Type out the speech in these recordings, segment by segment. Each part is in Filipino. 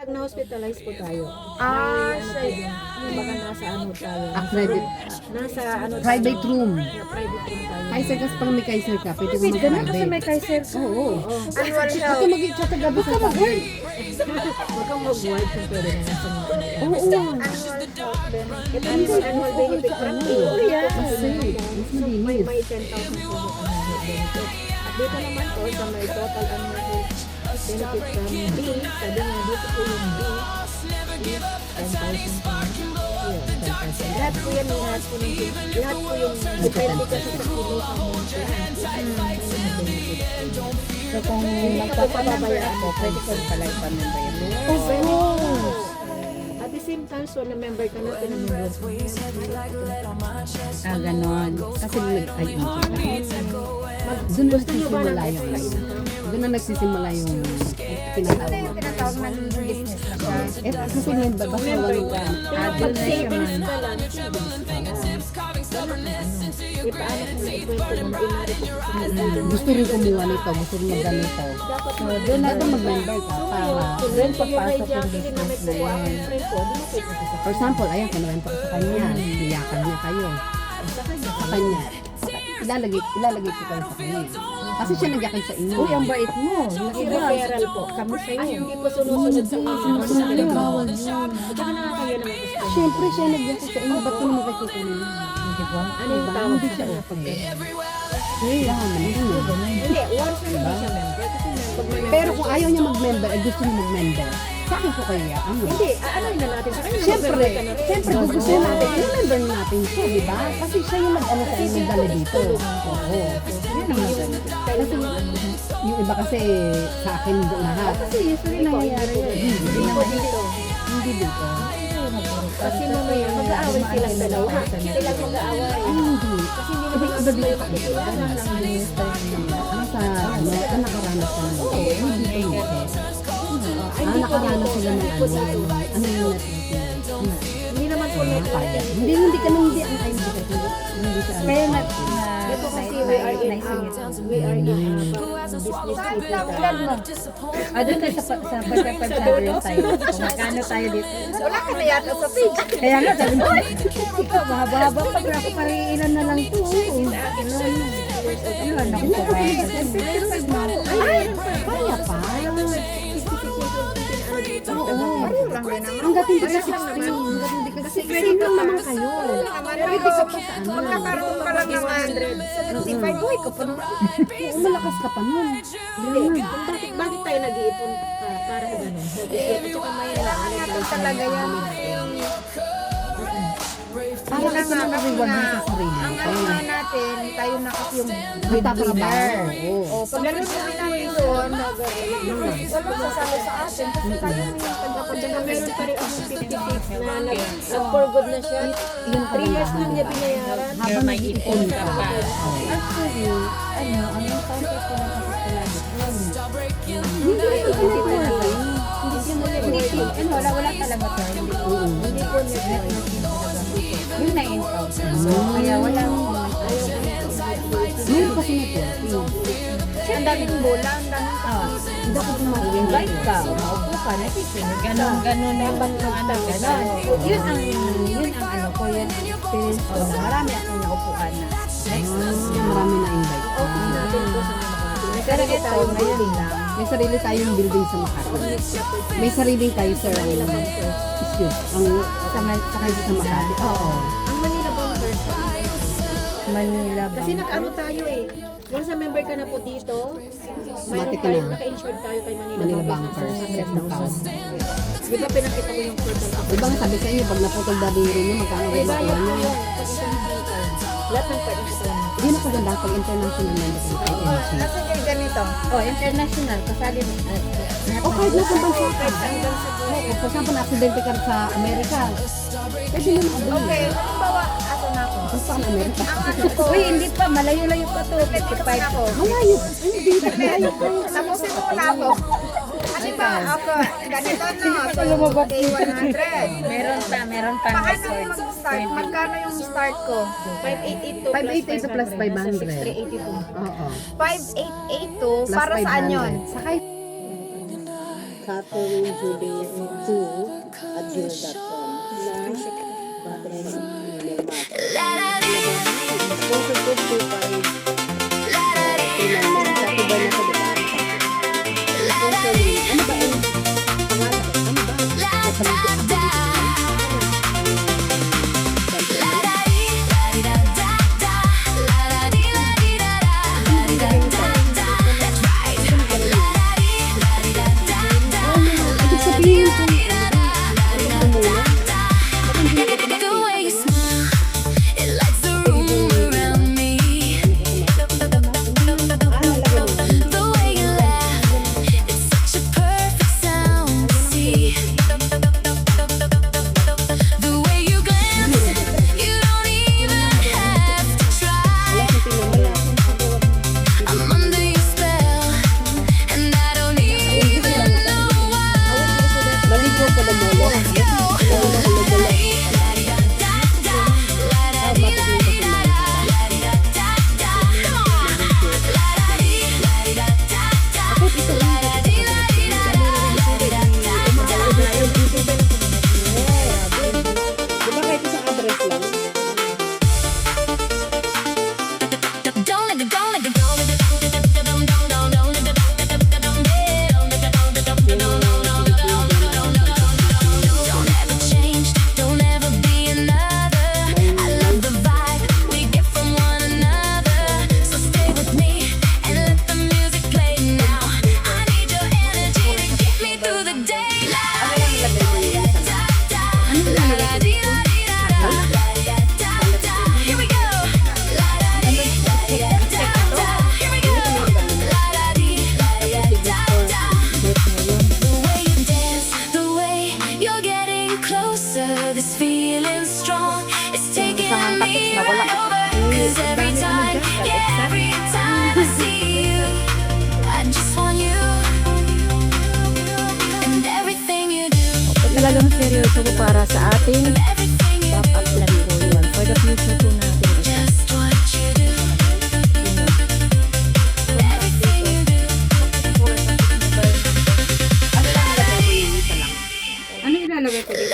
Pag na-hospitalize po tayo, baka nasa ano tayo. Private. Nasa ano tayo. Private room. Private room tayo. Kaiser kasi pang may Kaiser ka, pwede mo Kasi mag-private. may Kaiser. Oo. Annual Kasi health. mag-i-chat ka gabi sa work. Huwag kang mag-work kung pwede na nasa mga Oo. Annual health benefit. ito yung annual benefit from A. Oh, yeah. Kasi, mas May malinis. 10,000 po yung annual benefit. At dito naman po sa may total annual health benefit from B, sabi nga dito po yung B is 10,000 po. Yun, 10,000. Lahat po yan, lahat po yung depende kasi sa kilo sa amount lahat. Benefit. So kung magpapamember ako, pwede ko pala ipamember yun. Oo. At the same time, so na-member ka na, pinamember mo. Ganon. Kasi doon na nagsisimula yung doon na nagsisimula yung tinatawag mo. Tinatawag man yung business na siya. Kasi member, basta walang ka. Pag savings ka lang, savings ka lang. Eh, paano kung naikwento mo na inari ko sa Gusto rin kumuha nito, gusto rin magganito. dapat So, doon na ito mag-member ka para Doon papasok yung business na yan. for example, ayan, kinuwento ko sa kanya, iyakan niya kayo. Sa kanya. Ilalagay ko kayo sa kanya. Kasi siya nagyakan sa inyo. Uy, ang bait mo. referral po. Kami sa'yo. Hindi po sunod-sunod sa inyo. Sunod-sunod, bawal yun. At saka nakakaya naman gusto. Siyempre, siya nagyakan sa inyo, ba't ko naman kayo kukunin? Di ba? Ano yung tawag Hindi sa siya kanya? napag kailangan naman yun. Hindi, once na hindi siya member. Kasi pag may Pero kung ayaw niya mag-member, ay gusto niya mag-member, sa akin ko kayo ano? hindi, ano na natin sa kanya? Siyempre, Mag-member ka na. siyempre gusto natin, i-member natin siya, di ba? Kasi siya yung nag-ano sa inyo dala dito. Oo. Yun ang maganda. Kasi yung iba kasi sa akin lahat. Kasi usually nangyayari yun. Hindi po dito. Hindi dito. Kasi mamaya mag-aaway silang dalawa. Silang mag-aaway. Ay, hindi. Kasi hindi naman Iba dito kayo sa makikilala ng Ano sa, ano, nakaranas ka ng hindi dito. Nakaranas sila ng ano, ano yung Hindi naman po networking. hindi ka nang hindi ang ID kasi hindi siya ano. Kaya Dito kasi we are in business people tayo. doon tayo sa pagkapag-sabi tayo. Kung magkano tayo dito. Wala ka na yata sa page. Kaya nga, sabi mo, ikaw, mahaba-haba pa, ako pariilan na lang to. Ano, naku po ba? Ay, kaya pa. Hanggat hindi ka 16, hanggat hindi ka 16 lang naman kayo. Pwede ka pa sa ano. Magkakaroon ka lang naman. 75 buhay ko pa naman. Oo, malakas ka pa nun. Hindi. Bakit tayo nag-iipon para sa ganun? At saka may ano talaga yan. Para kasi na na-reward mo sa sarili. Ang ano nga natin, tayo na kasi yung Nagtatrabaho. O, pag nalunuin natin doon, walang sasalo sa atin. Kasi tayo yung At saka meron pa rin akong 56 na nag-for good na siya. 3 years lang niya binayaran. Habang nag-iipon ka pa. actually, ano yung counter ko na kasi lagi. Hindi ka ginagawa. Hindi siya nag-working. Wala talaga to. Hindi po nag-working. Yung na-encounter. Kaya walang, Meron kasi networking. ang daming bola, ang daming tao. Dapat yung Invite ka, maupo ka, nakikinig, ganon na yung ano, ganon. Yun ang ano ko, yun ang experience ko na marami akong naupuan na. marami na invite. Office natin po sa Makati. Pero ito, ngayon lang. May sarili tayong building sa Makati. May sarili tayo, sir. Excuse. Sa Makati. Oo. Ang Manila Bunkers. Manila ba? Kasi nag-ano tayo eh. Once na member ka na po dito, mayroon Matik tayo, na. naka-insured tayo kay Manila Manila Bunkers. Bankers. Di ba pinakita ko yung portal ako? Di ba nga sabi sa inyo, pag naputol daliri nyo, magkano rin Diba nakuha yun nyo? yun? Pag isang vehicle. Lahat ng pwede ko lang. Hindi na maganda pag international member ng INC. Kasi ganito. International, kasali O kahit nasa bansa ka. Kung for example, na-accidente ka sa Amerika, pwede mo na Okay, halimbawa, ato na ako. Kung saan Amerika? Uy, hindi pa, malayo-layo pa to. 55 ako. Malayo. Hindi, malayo pa. Tapusin mo na ako. Ano ba? Ako, ganito no. So, day 100. Meron pa. Paano yung mag-start? Magkano yung start ko? 5882 588 plus 500. 382. Oo. 5882 Plus para saan 500. yun? Sakay. Catherine Julie 2@gmail.com. Catherine Sponsor ko po kay Tinanong. Dati ba na sa diba? Sponsor niya. Ano ba yung pangalan? Ano ba? Ibig sabihin kung The way you smile, it lights the room around me. The way you laugh, it's such a perfect sound to see. The way you glance, you don't even have to try. I'm under your spell, and I don't even know why. Maligo ko na mo. Let's go. Diba kahit isang address lang? Don't ever change, don't ever be another. I love the vibe we get from one another. So stay with me and let the music play now. I need your energy to get me through the day now. Here we go. Here we go. The way you dance, the way you're getting closer, this feeling strong, it's taking me right over. 'Cause every time, yeah, every time I see you, I just want you and everything you do, Talagang seryoso po para sa ating everything you do, pop-up plan po yun. For the future po natin. just what you do, everything you do. Ano ilalagay ko dito?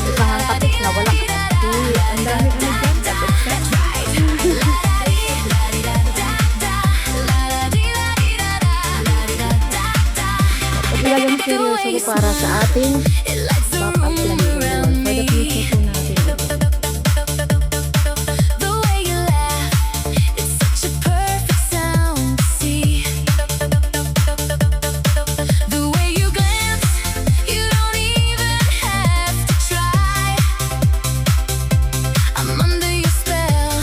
Isang tapos na wala. Ang dami ano dyan? Talagang seryoso po para sa ating pop-up plan po yun. For the future po natin. The way you laugh, it's such a perfect sound to see. The way you glance, you don't even have to try. I'm under your spell,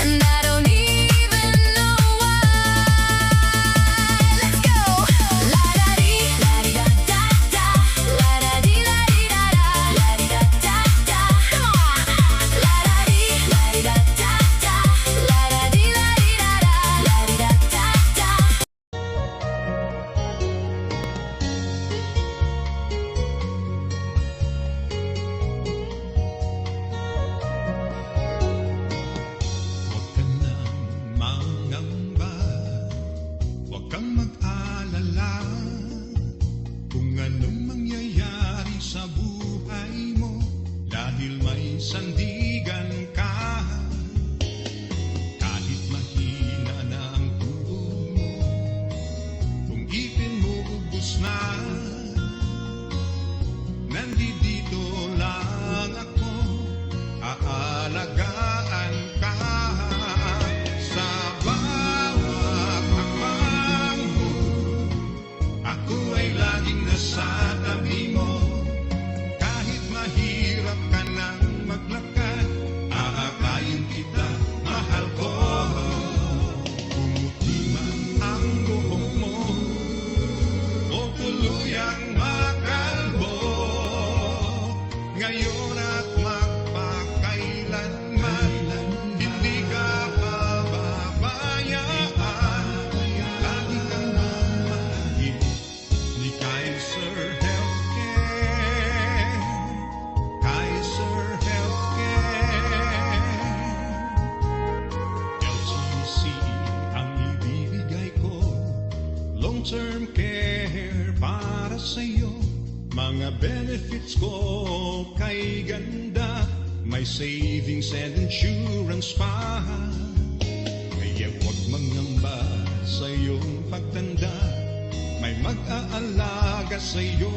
and I don't even know why. Let's go. La da dee, la di da da da, la da dee la long-term care para sa'yo. Mga benefits ko kay ganda, may savings and insurance pa. Kaya huwag mangamba sa iyong pagtanda, may mag-aalaga sa'yo.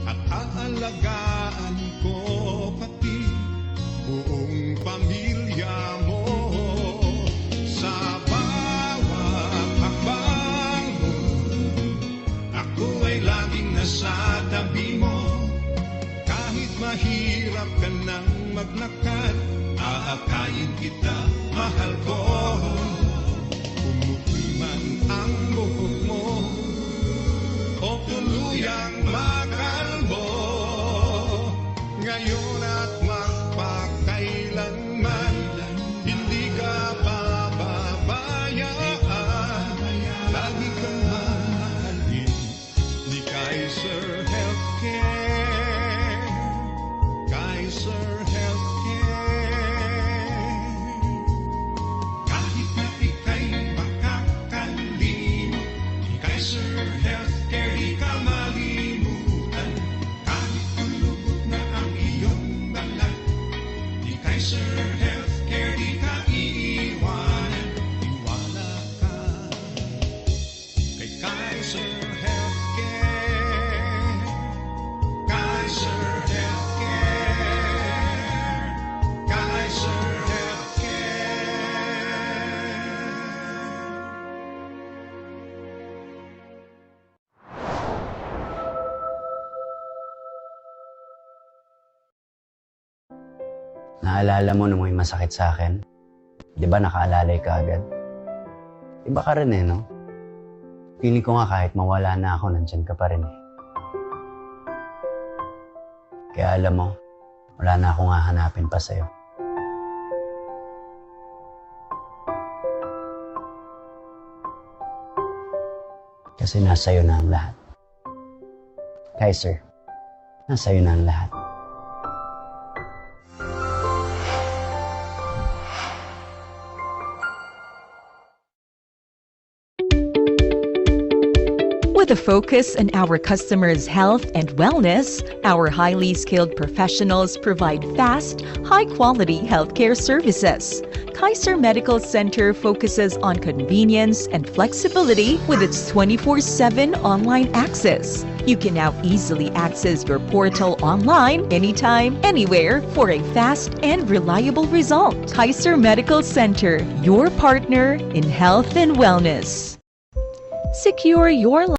At aalagaan ko pati buong pamilya mo. Sa bawat hakbang mo, ako ay laging nasa tabi mo. Kahit mahirap ka nang maglakad, aakayin kita, mahal ko. Pumuti man ang buhok mo o tuluyang makalbo, ngayon at magpakailanman, hindi ka pababayaan. Lagi kang mahalin ni Kaiser Healthcare. Kaiser Healthcare. Kahit na ika'y makakalimot, ni Kaiser Healthcare di ka malimutan. Kahit tulubog na ang iyong balat, ni Kaiser Healthcare di ka iiwanan. Iwala ka kay Kaiser Healthcare. Kaiser Healthcare. Kaiser Naalala mo nung may masakit sa akin? Di ba nakaalalay ka agad? Iba ka rin no? Feeling ko nga kahit mawala na ako, nandyan ka pa rin Kaya alam mo, wala na akong hahanapin pa sa'yo. Kasi nasa'yo na ang lahat. Kaiser, nasa'yo na ang lahat. With a focus on our customers' health and wellness, our highly skilled professionals provide fast, high-quality healthcare services. Kaiser Medical Center focuses on convenience and flexibility with its 24/7 online access. You can now easily access your portal online anytime, anywhere for a fast and reliable result. Kaiser Medical Center, your partner in health and wellness. Secure your life.